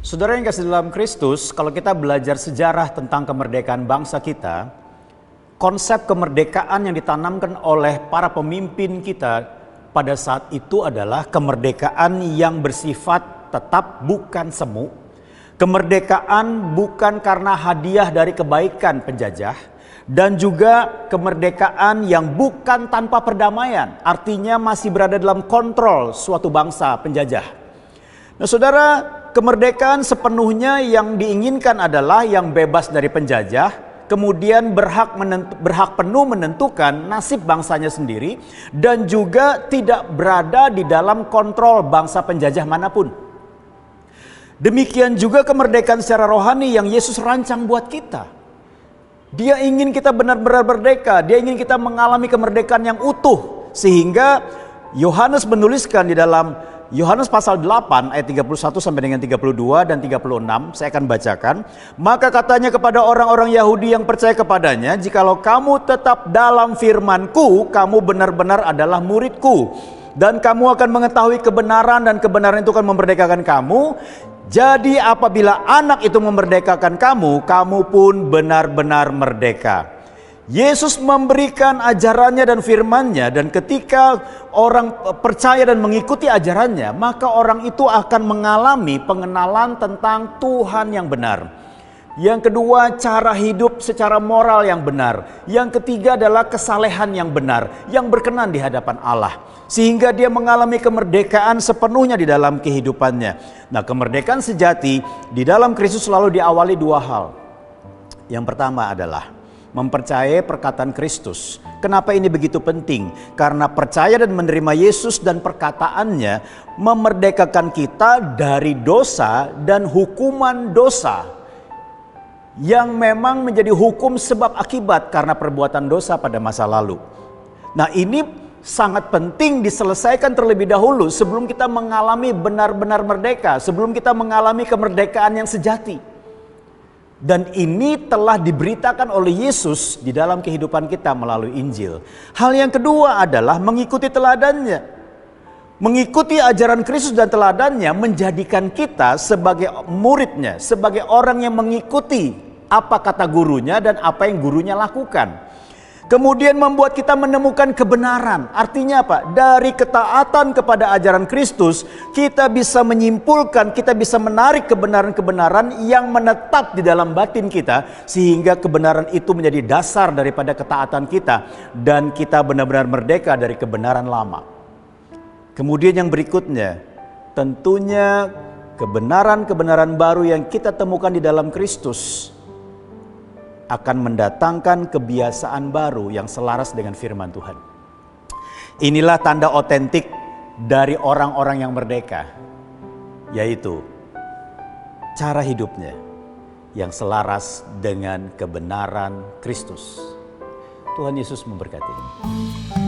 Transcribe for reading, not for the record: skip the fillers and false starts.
Saudara yang kasih dalam Kristus, kalau kita belajar sejarah tentang kemerdekaan bangsa kita, konsep kemerdekaan yang ditanamkan oleh para pemimpin kita pada saat itu adalah kemerdekaan yang bersifat tetap, bukan semu. Kemerdekaan bukan karena hadiah dari kebaikan penjajah, dan juga kemerdekaan yang bukan tanpa perdamaian, artinya masih berada dalam kontrol suatu bangsa penjajah. Nah saudara, kemerdekaan sepenuhnya yang diinginkan adalah yang bebas dari penjajah, kemudian berhak penuh menentukan nasib bangsanya sendiri, dan juga tidak berada di dalam kontrol bangsa penjajah manapun. Demikian juga kemerdekaan secara rohani yang Yesus rancang buat kita. Dia ingin kita benar-benar merdeka, dia ingin kita mengalami kemerdekaan yang utuh. Sehingga Yohanes menuliskan di dalam Yohanes pasal 8 ayat 31 sampai dengan 32 dan 36, saya akan bacakan. Maka katanya kepada orang-orang Yahudi yang percaya kepadanya, jikalau kamu tetap dalam firman-Ku, kamu benar-benar adalah murid-Ku. Dan kamu akan mengetahui kebenaran, dan kebenaran itu akan memerdekakan kamu. Jadi apabila anak itu memerdekakan kamu, kamu pun benar-benar merdeka. Yesus memberikan ajarannya dan firman-Nya, dan ketika orang percaya dan mengikuti ajarannya, maka orang itu akan mengalami pengenalan tentang Tuhan yang benar. Yang kedua, cara hidup secara moral yang benar. Yang ketiga adalah kesalehan yang benar, yang berkenan di hadapan Allah. Sehingga dia mengalami kemerdekaan sepenuhnya di dalam kehidupannya. Nah, kemerdekaan sejati di dalam Kristus selalu diawali dua hal. Yang pertama adalah mempercayai perkataan Kristus. Kenapa ini begitu penting? Karena percaya dan menerima Yesus dan perkataannya memerdekakan kita dari dosa dan hukuman dosa yang memang menjadi hukum sebab akibat karena perbuatan dosa pada masa lalu. Nah, ini sangat penting diselesaikan terlebih dahulu sebelum kita mengalami benar-benar merdeka, sebelum kita mengalami kemerdekaan yang sejati. Dan ini telah diberitakan oleh Yesus di dalam kehidupan kita melalui Injil. Hal yang kedua adalah mengikuti teladannya. Mengikuti ajaran Kristus dan teladannya menjadikan kita sebagai muridnya, sebagai orang yang mengikuti apa kata gurunya dan apa yang gurunya lakukan. Kemudian membuat kita menemukan kebenaran. Artinya apa? Dari ketaatan kepada ajaran Kristus, kita bisa menyimpulkan, kita bisa menarik kebenaran-kebenaran yang menetap di dalam batin kita, sehingga kebenaran itu menjadi dasar daripada ketaatan kita, dan kita benar-benar merdeka dari kebenaran lama. Kemudian yang berikutnya, tentunya kebenaran-kebenaran baru yang kita temukan di dalam Kristus akan mendatangkan kebiasaan baru yang selaras dengan firman Tuhan. Inilah tanda otentik dari orang-orang yang merdeka, yaitu cara hidupnya yang selaras dengan kebenaran Kristus. Tuhan Yesus memberkati.